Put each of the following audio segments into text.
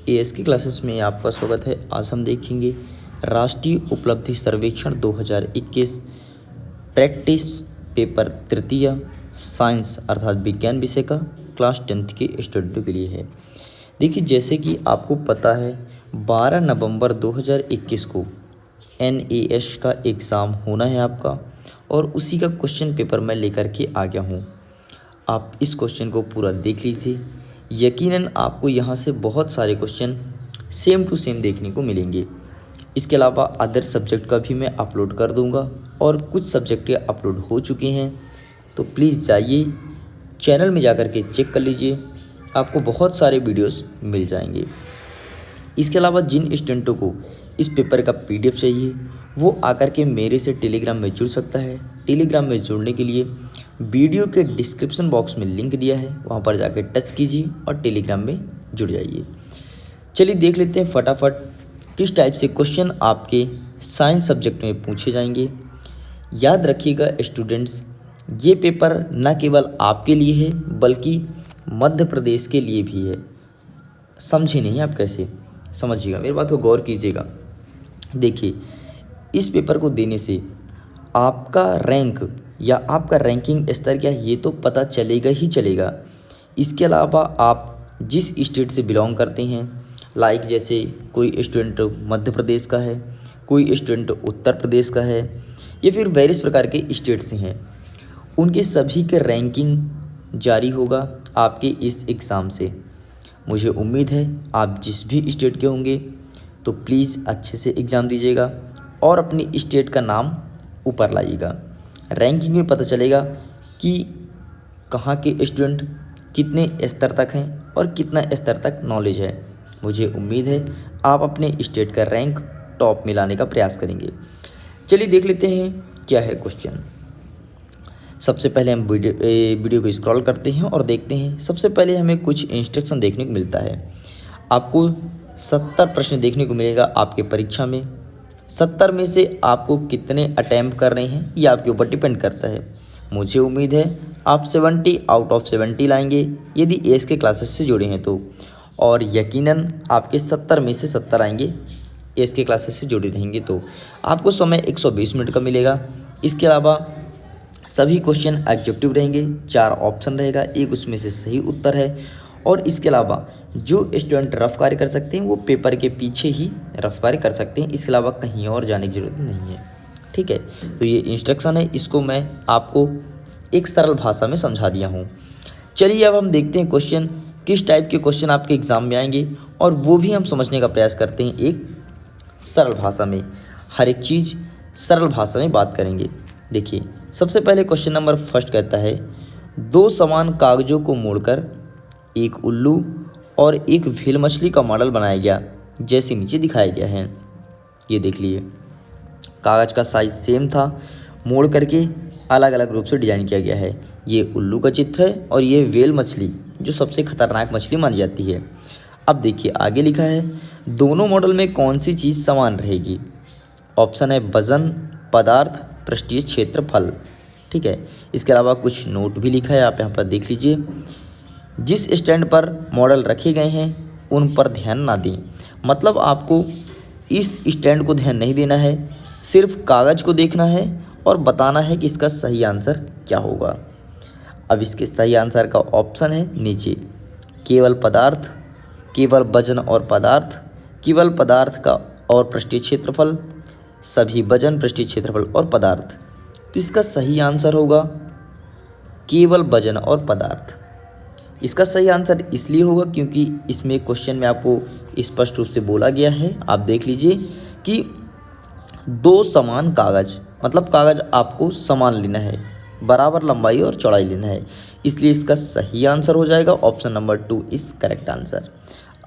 Ask classes में आपका स्वागत है। आज हम देखेंगे राष्ट्रीय उपलब्धि सर्वेक्षण 2021 प्रैक्टिस पेपर तृतीय साइंस अर्थात विज्ञान विषय का क्लास 10th के स्टूडेंटों के लिए है। देखिए, जैसे कि आपको पता है 12 नवंबर 2021 को NAS का एग्ज़ाम होना है आपका, और उसी का क्वेश्चन पेपर मैं लेकर के आ गया हूँ। आप इस क्वेश्चन को पूरा देख लीजिए। यकीनन आपको यहाँ से बहुत सारे क्वेश्चन सेम टू सेम देखने को मिलेंगे। इसके अलावा अदर सब्जेक्ट का भी मैं अपलोड कर दूँगा, और कुछ सब्जेक्ट के अपलोड हो चुके हैं, तो प्लीज़ जाइए चैनल में जाकर के चेक कर लीजिए, आपको बहुत सारे वीडियोस मिल जाएंगे। इसके अलावा जिन स्टूडेंटों को इस पेपर का PDF चाहिए वो आकर के मेरे से टेलीग्राम में जुड़ सकता है। टेलीग्राम में जुड़ने के लिए वीडियो के डिस्क्रिप्शन बॉक्स में लिंक दिया है, वहाँ पर जाकर टच कीजिए और टेलीग्राम में जुड़ जाइए। चलिए देख लेते हैं फटाफट किस टाइप से क्वेश्चन आपके साइंस सब्जेक्ट में पूछे जाएंगे। याद रखिएगा स्टूडेंट्स, ये पेपर न केवल आपके लिए है बल्कि मध्य प्रदेश के लिए भी है। समझे नहीं आप? कैसे समझिएगा, मेरी बात को गौर कीजिएगा। देखिए, इस पेपर को देने से आपका रैंक या आपका रैंकिंग स्तर क्या है ये तो पता चलेगा ही चलेगा। इसके अलावा आप जिस स्टेट से बिलोंग करते हैं, लाइक जैसे कोई स्टूडेंट मध्य प्रदेश का है, कोई स्टूडेंट उत्तर प्रदेश का है, या फिर वेरियस प्रकार के स्टेट से हैं, उनके सभी के रैंकिंग जारी होगा आपके इस एग्ज़ाम से। मुझे उम्मीद है आप जिस भी स्टेट के होंगे तो प्लीज़ अच्छे से एग्ज़ाम दीजिएगा और अपनी स्टेट का नाम ऊपर लाइएगा। रैंकिंग में पता चलेगा कि कहाँ के स्टूडेंट कितने स्तर तक हैं और कितना स्तर तक नॉलेज है। मुझे उम्मीद है आप अपने स्टेट का रैंक टॉप में लाने का प्रयास करेंगे। चलिए देख लेते हैं क्या है क्वेश्चन। सबसे पहले हम वीडियो को स्क्रॉल करते हैं और देखते हैं। सबसे पहले हमें कुछ इंस्ट्रक्शन देखने को मिलता है। आपको 70 प्रश्न देखने को मिलेगा आपके परीक्षा में। 70 में से आपको कितने अटैम्प्ट कर रहे हैं ये आपके ऊपर डिपेंड करता है। मुझे उम्मीद है आप 70 आउट ऑफ 70 लाएंगे यदि एस के क्लासेस से जुड़े हैं तो, और यकीनन आपके 70 में से 70 आएंगे एस के क्लासेस से जुड़े रहेंगे तो। आपको समय 120 मिनट का मिलेगा। इसके अलावा सभी क्वेश्चन एग्जेक्टिव रहेंगे, 4 ऑप्शन रहेगा, एक उसमें से सही उत्तर है। और इसके अलावा जो स्टूडेंट रफ कार्य कर सकते हैं वो पेपर के पीछे ही रफ कार्य कर सकते हैं, इसके अलावा कहीं और जाने की ज़रूरत नहीं है। ठीक है, तो ये इंस्ट्रक्शन है, इसको मैं आपको एक सरल भाषा में समझा दिया हूँ। चलिए अब हम देखते हैं क्वेश्चन किस टाइप के क्वेश्चन आपके एग्ज़ाम में आएंगे, और वो भी हम समझने का प्रयास करते हैं एक सरल भाषा में। हर एक चीज़ सरल भाषा में बात करेंगे। देखिए, सबसे पहले क्वेश्चन नंबर फर्स्ट कहता है, 2 समान कागज़ों को मोड़कर एक उल्लू और एक व्हेल मछली का मॉडल बनाया गया जैसे नीचे दिखाया गया है। ये देख लिए, कागज़ का साइज सेम था, मोड़ करके अलग अलग रूप से डिजाइन किया गया है। ये उल्लू का चित्र है और ये व्हेल मछली जो सबसे खतरनाक मछली मानी जाती है। अब देखिए आगे लिखा है, दोनों मॉडल में कौन सी चीज़ समान रहेगी। ऑप्शन है वजन, पदार्थ, पृष्ठीय क्षेत्रफल। ठीक है, इसके अलावा कुछ नोट भी लिखा है, आप यहाँ पर देख लीजिए। जिस स्टैंड पर मॉडल रखे गए हैं उन पर ध्यान ना दें। मतलब आपको इस स्टैंड को ध्यान नहीं देना है, सिर्फ कागज़ को देखना है और बताना है कि इसका सही आंसर क्या होगा। अब इसके सही आंसर का ऑप्शन है नीचे, केवल पदार्थ, केवल वजन और पदार्थ, केवल पदार्थ का और पृष्ठीय क्षेत्रफल, सभी वजन, पृष्ठीय क्षेत्रफल और पदार्थ। तो इसका सही आंसर होगा केवल वजन और पदार्थ। इसका सही आंसर इसलिए होगा क्योंकि इसमें क्वेश्चन में आपको स्पष्ट रूप से बोला गया है, आप देख लीजिए कि 2 समान कागज़, मतलब कागज़ आपको समान लेना है, बराबर लंबाई और चौड़ाई लेना है, इसलिए इसका सही आंसर हो जाएगा ऑप्शन नंबर 2 इस करेक्ट आंसर।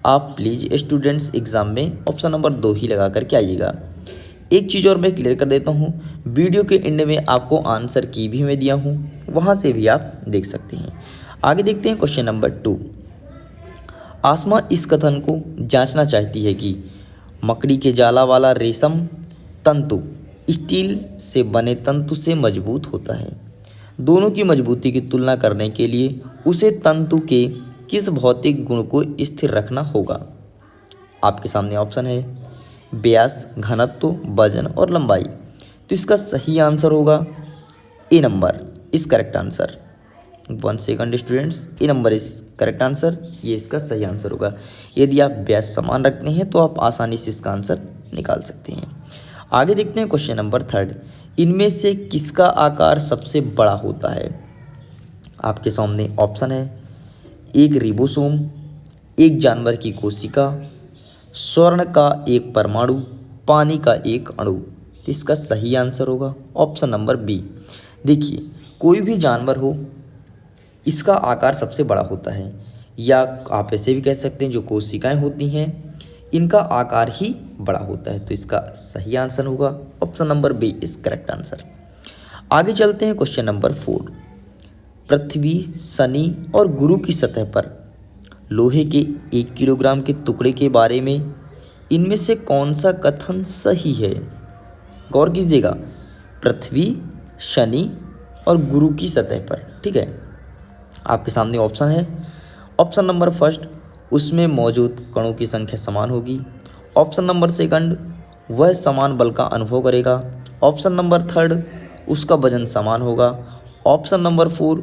आप प्लीज़ स्टूडेंट्स एग्ज़ाम में ऑप्शन नंबर 2 ही लगा करके आइएगा। एक चीज़ और मैं क्लियर कर देता हूँ, वीडियो के एंड में आपको आंसर की भी मैं दिया हूँ, वहाँ से भी आप देख सकते हैं। आगे देखते हैं क्वेश्चन नंबर 2। आसमा इस कथन को जांचना चाहती है कि मकड़ी के जाला वाला रेशम तंतु स्टील से बने तंतु से मजबूत होता है। दोनों की मजबूती की तुलना करने के लिए उसे तंतु के किस भौतिक गुण को स्थिर रखना होगा। आपके सामने ऑप्शन है व्यास, घनत्व, वजन और लंबाई। तो इसका सही आंसर होगा A number is correct answer. 1 second students, A number is correct answer, ये इसका सही आंसर होगा। यदि आप व्यास समान रखते हैं तो आप आसानी से इसका आंसर निकाल सकते हैं। आगे देखते हैं क्वेश्चन नंबर 3, इनमें से किसका आकार सबसे बड़ा होता है। आपके सामने ऑप्शन है एक रिबोसोम, एक जानवर की कोशिका, स्वर्ण का एक परमाणु, पानी का एक अणु। तो इसका सही आंसर होगा ऑप्शन नंबर बी। देखिए कोई भी जानवर हो इसका आकार सबसे बड़ा होता है, या आप ऐसे भी कह सकते हैं जो कोशिकाएं होती हैं इनका आकार ही बड़ा होता है। तो इसका सही आंसर होगा option number B is correct answer. आगे चलते हैं क्वेश्चन नंबर 4, पृथ्वी, शनि और गुरु की सतह पर लोहे के 1 किलोग्राम के टुकड़े के बारे में इनमें से कौन सा कथन सही है। गौर कीजिएगा, पृथ्वी, शनि और गुरु की सतह पर, ठीक है। आपके सामने ऑप्शन है, ऑप्शन नंबर फर्स्ट उसमें मौजूद कणों की संख्या समान होगी, ऑप्शन नंबर सेकंड वह समान बल का अनुभव करेगा, ऑप्शन नंबर थर्ड उसका वजन समान होगा, ऑप्शन नंबर 4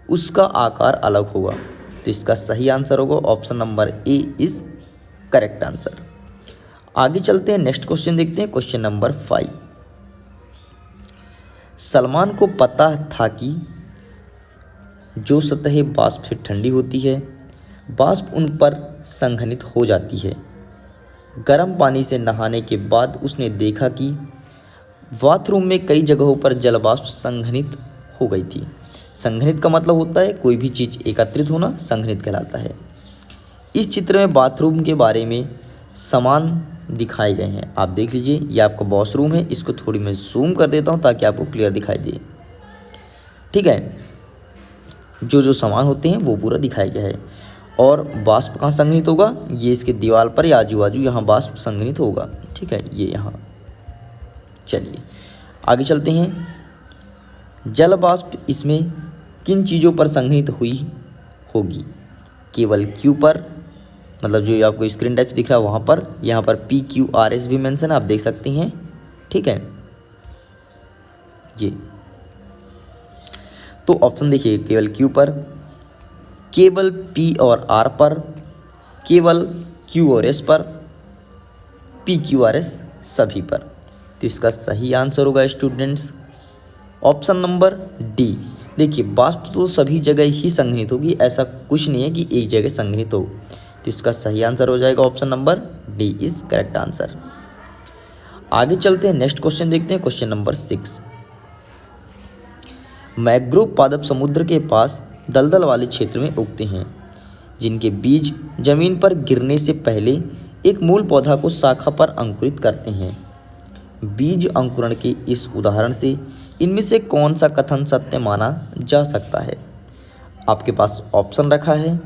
उसका आकार अलग होगा। तो इसका सही आंसर होगा option number A is correct answer. आगे चलते हैं, नेक्स्ट क्वेश्चन देखते हैं, क्वेश्चन नंबर 5, सलमान को पता था कि जो सतह वाष्प से ठंडी होती है वाष्प उन पर संघनित हो जाती है। गर्म पानी से नहाने के बाद उसने देखा कि बाथरूम में कई जगहों पर जल वाष्प संघनित हो गई थी। संघनित का मतलब होता है कोई भी चीज़ एकत्रित होना, संघनित कहलाता है। इस चित्र में बाथरूम के बारे में समान दिखाए गए हैं। आप देख लीजिए, ये आपका वॉशरूम है, इसको थोड़ी मैं जूम कर देता हूँ ताकि आपको क्लियर दिखाई दे, ठीक है। जो समान होते हैं वो पूरा दिखाया गया है। और वाष्प कहाँ संघनित होगा, ये इसके दीवार पर या आजू बाजू यहाँ वाष्प संघनित होगा, ठीक है, ये यहाँ। चलिए आगे चलते हैं, जल वाष्प इसमें किन चीज़ों पर संघनित हुई होगी। केवल क्यू पर, मतलब जो आपको स्क्रीन टाइप्स दिख रहा है वहाँ पर, यहाँ पर PQRS भी मेंशन आप देख सकते हैं, ठीक है। ये तो ऑप्शन देखिए, केवल क्यू पर, केवल P और R पर, केवल Q और S पर, PQRS सभी पर। तो इसका सही आंसर होगा स्टूडेंट्स ऑप्शन नंबर डी। देखिए वाष्प तो सभी जगह ही संघनित होगी, ऐसा कुछ नहीं है कि एक जगह संघनित हो। तो इसका सही आंसर हो जाएगा option number D is correct answer. आगे चलते हैं, नेक्स्ट क्वेश्चन देखते हैं, क्वेश्चन नंबर 6, मैंग्रोव पादप समुद्र के पास दलदल वाले क्षेत्र में उगते हैं, जिनके बीज जमीन पर गिरने से पहले एक मूल पौधा को शाखा पर अंकुरित करते हैं। बीज अंकुरण के इस उदाहरण से इनमें से कौन सा कथन सत्य माना जा सकता है। आपके पास ऑप्शन रखा है,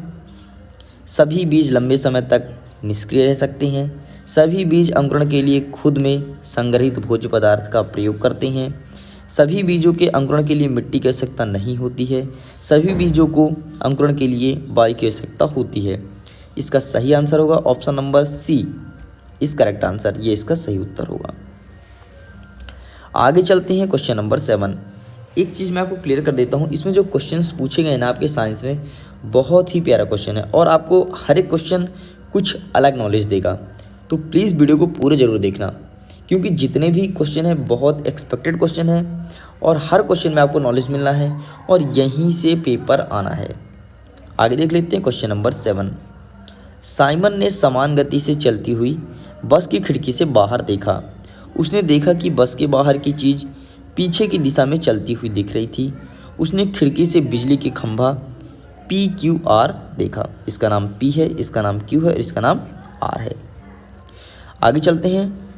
सभी बीज लंबे समय तक निष्क्रिय रह सकते हैं, सभी बीज अंकुरण के लिए खुद में संग्रहित भोज्य पदार्थ का प्रयोग करते हैं, सभी बीजों के अंकुरण के लिए मिट्टी की आवश्यकता नहीं होती है, सभी बीजों को अंकुरण के लिए वायु की आवश्यकता होती है। इसका सही आंसर होगा ऑप्शन नंबर सी इस करेक्ट आंसर, ये इसका सही उत्तर होगा। आगे चलते हैं, क्वेश्चन नंबर 7। एक चीज़ मैं आपको क्लियर कर देता हूँ, इसमें जो क्वेश्चंस पूछे गए ना आपके साइंस में, बहुत ही प्यारा क्वेश्चन है और आपको हर एक क्वेश्चन कुछ अलग नॉलेज देगा। तो प्लीज़ वीडियो को पूरे ज़रूर देखना, क्योंकि जितने भी क्वेश्चन हैं बहुत एक्सपेक्टेड क्वेश्चन है और हर क्वेश्चन में आपको नॉलेज मिलना है और यहीं से पेपर आना है। आगे देख लेते हैं क्वेश्चन नंबर 7। साइमन ने समान गति से चलती हुई बस की खिड़की से बाहर देखा। उसने देखा कि बस के बाहर की चीज़ पीछे की दिशा में चलती हुई दिख रही थी। उसने खिड़की से बिजली के खंभा PQR देखा। इसका नाम P है, इसका नाम Q है, इसका नाम R है। आगे चलते हैं,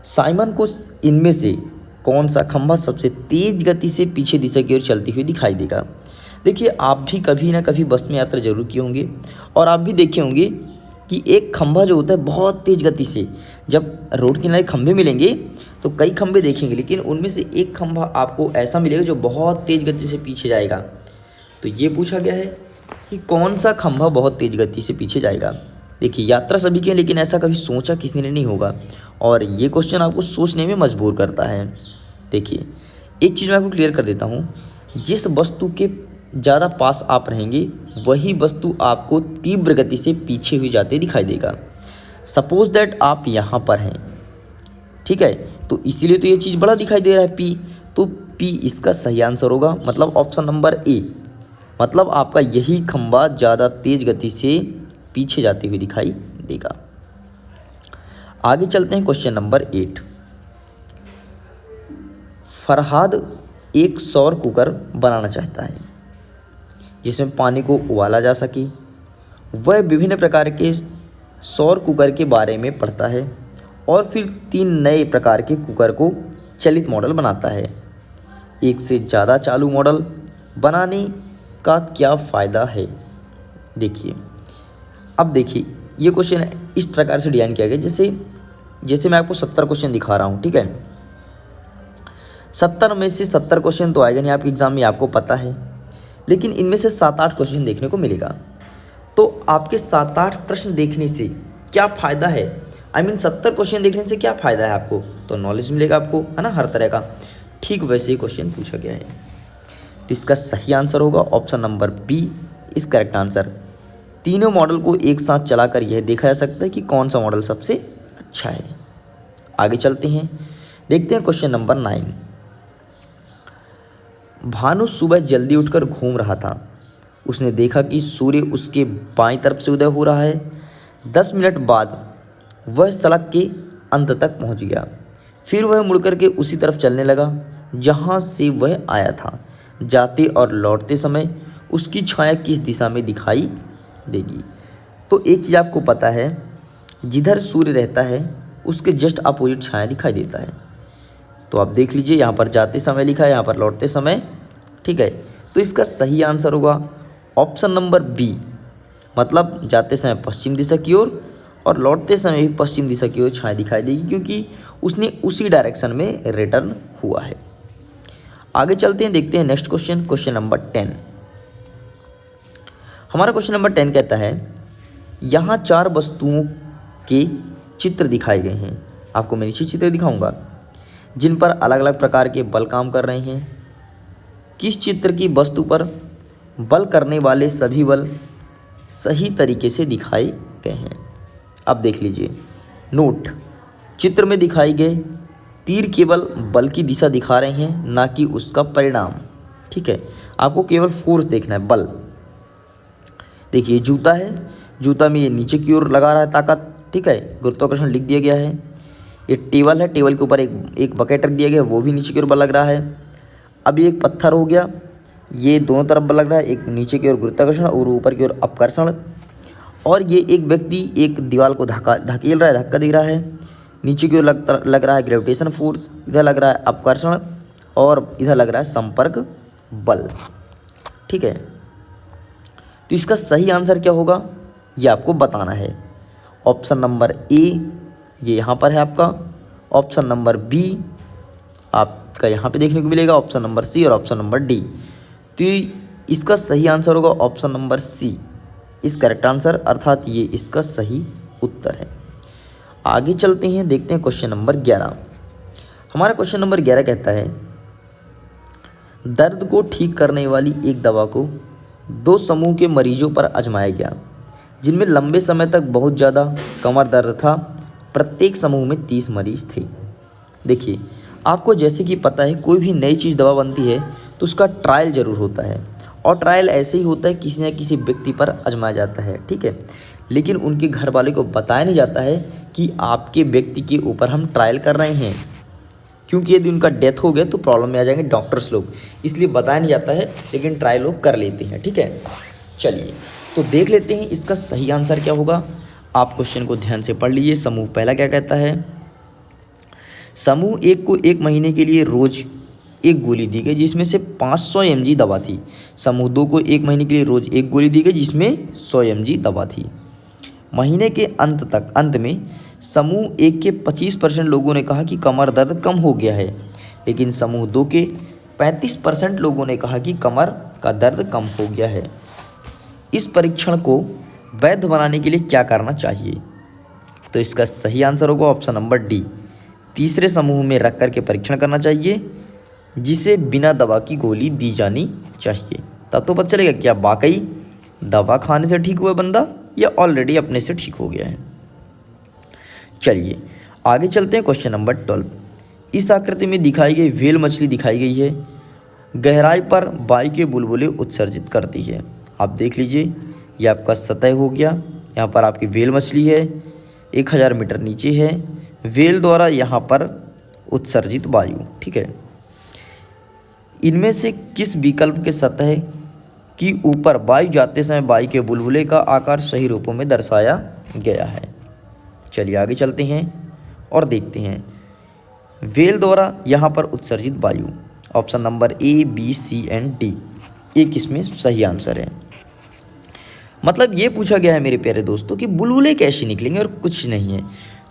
साइमन को इनमें से कौन सा खंभा सबसे तेज गति से पीछे दिशा की ओर चलती हुई दिखाई देगा। देखिए आप भी कभी ना कभी बस में यात्रा जरूर किए होंगे और आप भी देखे होंगे कि एक खंभा जो होता है बहुत तेज़ गति से, जब रोड किनारे खंभे मिलेंगे तो कई खंभे देखेंगे, लेकिन उनमें से एक खंभा आपको ऐसा मिलेगा जो बहुत तेज़ गति से पीछे जाएगा। तो ये पूछा गया है कि कौन सा खंभा बहुत तेज़ गति से पीछे जाएगा। देखिए यात्रा सभी की है, लेकिन ऐसा कभी सोचा किसी ने नहीं होगा, और ये क्वेश्चन आपको सोचने में मजबूर करता है। देखिए एक चीज़ मैं आपको क्लियर कर देता हूँ, जिस वस्तु के ज़्यादा पास आप रहेंगे वही वस्तु आपको तीव्र गति से पीछे हुई जाते दिखाई देगा। सपोज दैट आप यहाँ पर हैं, ठीक है, तो इसीलिए तो ये चीज़ बड़ा दिखाई दे रहा है पी, तो पी इसका सही आंसर होगा, मतलब ऑप्शन नंबर ए, मतलब आपका यही खंबा ज़्यादा तेज गति से पीछे जाते हुए दिखाई देगा। आगे चलते हैं क्वेश्चन नंबर 8। फरहाद एक सौर कुकर बनाना चाहता है जिसमें पानी को उबाला जा सके। वह विभिन्न प्रकार के सौर कुकर के बारे में पढ़ता है और फिर 3 नए प्रकार के कुकर को चलित मॉडल बनाता है। एक से ज़्यादा चालू मॉडल बनाने का क्या फ़ायदा है? देखिए अब देखिए ये क्वेश्चन इस प्रकार से डिज़ाइन किया गया, जैसे मैं आपको 70 क्वेश्चन दिखा रहा हूँ, ठीक है। 70 में से 70 क्वेश्चन तो आएगा नहीं आपके एग्ज़ाम में, आपको पता है, लेकिन इनमें से 7-8 क्वेश्चन देखने को मिलेगा। तो आपके 7-8 प्रश्न देखने से क्या फ़ायदा है? I mean 70 क्वेश्चन देखने से क्या फ़ायदा है आपको? तो नॉलेज मिलेगा आपको, है ना, हर तरह का। ठीक वैसे ही क्वेश्चन पूछा गया है, तो इसका सही आंसर होगा ऑप्शन नंबर बी इस करेक्ट आंसर। तीनों मॉडल को एक साथ चलाकर यह देखा जा सकता है कि कौन सा मॉडल सबसे अच्छा है। आगे चलते हैं, देखते हैं क्वेश्चन नंबर 9। भानु सुबह जल्दी उठकर घूम रहा था। उसने देखा कि सूर्य उसके बाईं तरफ से उदय हो रहा है। 10 मिनट बाद वह सड़क के अंत तक पहुंच गया। फिर वह मुड़कर के उसी तरफ चलने लगा जहां से वह आया था। जाते और लौटते समय उसकी छाया किस दिशा में दिखाई देगी? तो एक चीज़ आपको पता है, जिधर सूर्य रहता है उसके जस्ट अपोजिट छाया दिखाई देता है। तो आप देख लीजिए, यहाँ पर जाते समय लिखा है, यहाँ पर लौटते समय, ठीक है। तो इसका सही आंसर होगा ऑप्शन नंबर बी, मतलब जाते समय पश्चिम दिशा की ओर और लौटते समय भी पश्चिम दिशा की ओर छाया दिखाई देगी, क्योंकि उसने उसी डायरेक्शन में रिटर्न हुआ है। आगे चलते हैं, देखते हैं नेक्स्ट क्वेश्चन, क्वेश्चन नंबर 10। हमारा क्वेश्चन नंबर 10 कहता है, यहाँ 4 वस्तुओं के चित्र दिखाए गए हैं। आपको मैं नीचे चित्र दिखाऊंगा जिन पर अलग अलग प्रकार के बल काम कर रहे हैं। किस चित्र की वस्तु पर बल करने वाले सभी बल सही तरीके से दिखाए गए हैं? अब देख लीजिए, नोट, चित्र में दिखाई गए तीर केवल बल की दिशा दिखा रहे हैं, ना कि उसका परिणाम, ठीक है। आपको केवल फोर्स देखना है, बल। देखिए जूता है, जूता में ये नीचे की ओर लगा रहा है ताकत, ठीक है, गुरुत्वाकर्षण लिख दिया गया है। ये टेबल है, टेबल के ऊपर एक बकेट रख दिया गया है, वो भी नीचे की ओर बल लग रहा है। अब ये एक पत्थर हो गया, ये दोनों तरफ बल लग रहा है, एक नीचे की ओर गुरुत्वाकर्षण और ऊपर की ओर अपकर्षण। और ये एक व्यक्ति एक दीवार को धकेल रहा है, धक्का दे रहा है। नीचे की ओर लग रहा है ग्रेविटेशन फोर्स, इधर लग रहा है अपकर्षण और इधर लग रहा है संपर्क बल, ठीक है। तो इसका सही आंसर क्या होगा ये आपको बताना है। ऑप्शन नंबर ए ये यहाँ पर है आपका, ऑप्शन नंबर बी आपका यहाँ पे देखने को मिलेगा, ऑप्शन नंबर सी और ऑप्शन नंबर डी। तो इसका सही आंसर होगा ऑप्शन नंबर सी इस करेक्ट आंसर, अर्थात ये इसका सही उत्तर है। आगे चलते हैं, देखते हैं क्वेश्चन नंबर 11। हमारा क्वेश्चन नंबर 11 कहता है, दर्द को ठीक करने वाली एक दवा को 2 समूह के मरीजों पर आजमाया गया जिनमें लंबे समय तक बहुत ज़्यादा कमर दर्द था। प्रत्येक समूह में 30 मरीज थे। देखिए आपको जैसे कि पता है, कोई भी नई चीज़ दवा बनती है तो उसका ट्रायल ज़रूर होता है, और ट्रायल ऐसे ही होता है, किसी न किसी व्यक्ति पर आजमाया जाता है, ठीक है। लेकिन उनके घर वाले को बताया नहीं जाता है कि आपके व्यक्ति के ऊपर हम ट्रायल कर रहे हैं, क्योंकि यदि उनका डेथ हो गया तो प्रॉब्लम में आ जाएंगे डॉक्टर्स लोग, इसलिए बताया नहीं जाता है, लेकिन ट्रायल लोग कर लेते हैं, ठीक है। चलिए तो देख लेते हैं इसका सही आंसर क्या होगा। आप क्वेश्चन को ध्यान से पढ़ लीजिए। समूह पहला क्या कहता है, समूह 1 को 1 महीने के लिए रोज एक गोली दी गई जिसमें से 500 mg दवा थी। समूह 2 को 1 महीने के लिए रोज एक गोली दी गई जिसमें 100 mg दवा थी। महीने के अंत में समूह 1 के 25% लोगों ने कहा कि कमर दर्द कम हो गया है, लेकिन समूह 2 के 35% लोगों ने कहा कि कमर का दर्द कम हो गया है। इस परीक्षण को वैध बनाने के लिए क्या करना चाहिए? तो इसका सही आंसर होगा ऑप्शन नंबर डी, तीसरे समूह में रख कर के परीक्षण करना चाहिए, जिसे बिना दवा की गोली दी जानी चाहिए। तब तो पता चलेगा क्या वाकई दवा खाने से ठीक हुआ बंदा या ऑलरेडी अपने से ठीक हो गया है। चलिए आगे चलते हैं। क्वेश्चन नंबर 12, इस आकृति में दिखाई गई व्हेल मछली दिखाई गई है, गहराई पर वायु के बुलबुले उत्सर्जित करती है। आप देख लीजिए, यह आपका सतह हो गया, यहाँ पर आपकी व्हेल मछली है, 1000 मीटर नीचे है, व्हेल द्वारा यहाँ पर उत्सर्जित वायु। ठीक है, इनमें से किस विकल्प के सतह की ऊपर वायु जाते समय वायु के बुलबुले का आकार सही रूपों में दर्शाया गया है? चलिए आगे चलते हैं और देखते हैं। व्हेल द्वारा यहाँ पर उत्सर्जित वायु, option number A, B, C and D, एक इसमें सही आंसर है। मतलब ये पूछा गया है मेरे प्यारे दोस्तों कि बुलबुले कैसे निकलेंगे और कुछ नहीं है।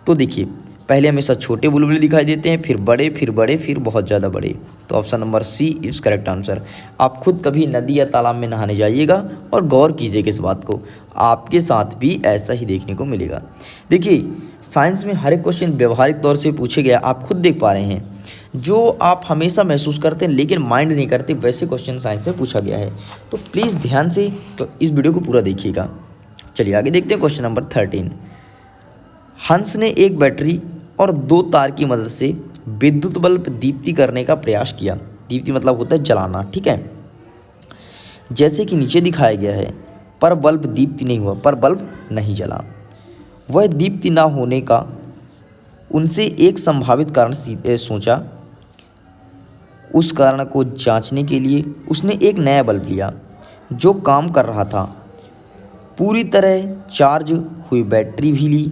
तो देखिए, पहले हमेशा छोटे बुलबुले दिखाई देते हैं, फिर बड़े, फिर बड़े, फिर बहुत ज़्यादा बड़े। तो option number C is correct answer. आप खुद कभी नदी या तालाब में नहाने जाइएगा और गौर कीजिएगा इस बात को, आपके साथ भी ऐसा ही देखने को मिलेगा। देखिए, साइंस में हर एक क्वेश्चन व्यवहारिक तौर से पूछे गया, आप खुद देख पा रहे हैं। जो आप हमेशा महसूस करते हैं लेकिन माइंड नहीं करते, वैसे क्वेश्चन साइंस में पूछा गया है। तो प्लीज़ ध्यान से इस वीडियो को पूरा देखिएगा। चलिए आगे देखते हैं। क्वेश्चन नंबर 13, हंस ने एक बैटरी और 2 तार की मदद से विद्युत बल्ब दीप्ति करने का प्रयास किया। दीप्ति मतलब होता है जलाना, ठीक है, जैसे कि नीचे दिखाया गया है, पर बल्ब दीप्ति नहीं हुआ, पर बल्ब नहीं जला। वह दीप्ति ना होने का उनसे एक संभावित कारण सोचा। उस कारण को जांचने के लिए उसने एक नया बल्ब लिया जो काम कर रहा था। पूरी तरह चार्ज हुई बैटरी भी ली।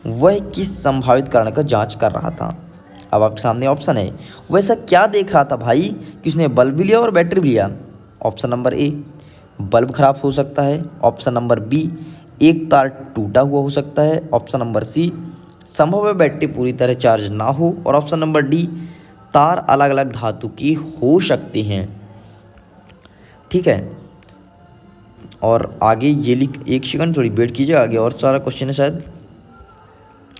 वह किस संभावित कारण का जांच कर रहा था? अब आपके सामने ऑप्शन है, वैसा क्या देख रहा था भाई कि उसने बल्ब भी लिया और बैटरी भी लिया? ऑप्शन नंबर ए, बल्ब खराब हो सकता है। ऑप्शन नंबर बी, एक तार टूटा हुआ हो सकता है। ऑप्शन नंबर सी, संभव है बैटरी पूरी तरह चार्ज ना हो। और ऑप्शन नंबर डी, तार अलग अलग धातु की हो सकते हैं। ठीक है, और आगे ये लिख, एक सेकंड थोड़ी वेट कीजिए, आगे और सारा क्वेश्चन है शायद।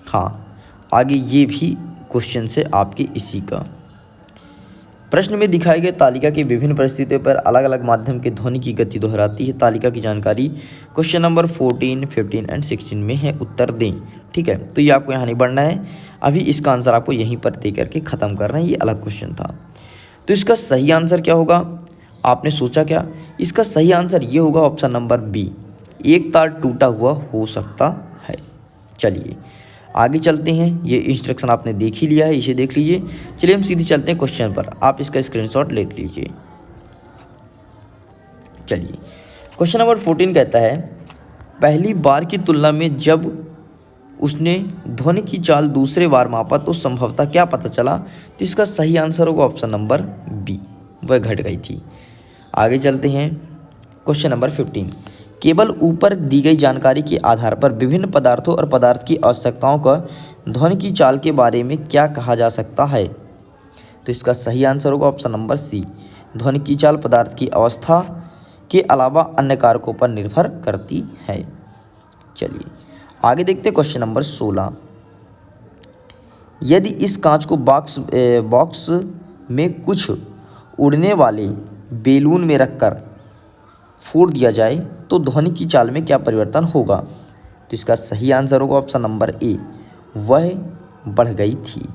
हाँ, आगे ये भी क्वेश्चन से आपके इसी का। प्रश्न में दिखाए गए तालिका की विभिन्न परिस्थितियों पर अलग अलग माध्यम के ध्वनि की गति दोहराती है। तालिका की जानकारी क्वेश्चन नंबर 14, 15 एंड 16 में है, उत्तर दें। ठीक है, तो ये आपको यहाँ नहीं बढ़ना है, अभी इसका आंसर आपको यहीं पर दे करके ख़त्म करना है, ये अलग क्वेश्चन था। तो इसका सही आंसर क्या होगा? आपने सोचा क्या? इसका सही आंसर ये होगा ऑप्शन नंबर बी, एक तार टूटा हुआ हो सकता है। चलिए आगे चलते हैं। ये इंस्ट्रक्शन आपने देख ही लिया है, इसे देख लीजिए। चलिए हम सीधे चलते हैं क्वेश्चन पर, आप इसका स्क्रीनशॉट ले लीजिए। चलिए क्वेश्चन नंबर 14 कहता है, पहली बार की तुलना में जब उसने ध्वनि की चाल दूसरे बार मापा तो संभवतः क्या पता चला? तो इसका सही आंसर होगा ऑप्शन नंबर बी, वह घट गई थी। आगे चलते हैं। क्वेश्चन नंबर 15, केवल ऊपर दी गई जानकारी के आधार पर विभिन्न पदार्थों और पदार्थ की आवश्यकताओं का ध्वनि की चाल के बारे में क्या कहा जा सकता है? तो इसका सही आंसर होगा ऑप्शन नंबर सी, ध्वनि की चाल पदार्थ की अवस्था के अलावा अन्य कारकों पर निर्भर करती है। चलिए आगे देखते हैं। क्वेश्चन नंबर 16, यदि इस कांच को बॉक्स में कुछ उड़ने वाले बेलून में रखकर फोड़ दिया जाए तो ध्वनि की चाल में क्या परिवर्तन होगा? तो इसका सही आंसर होगा ऑप्शन नंबर ए, वह बढ़ गई थी।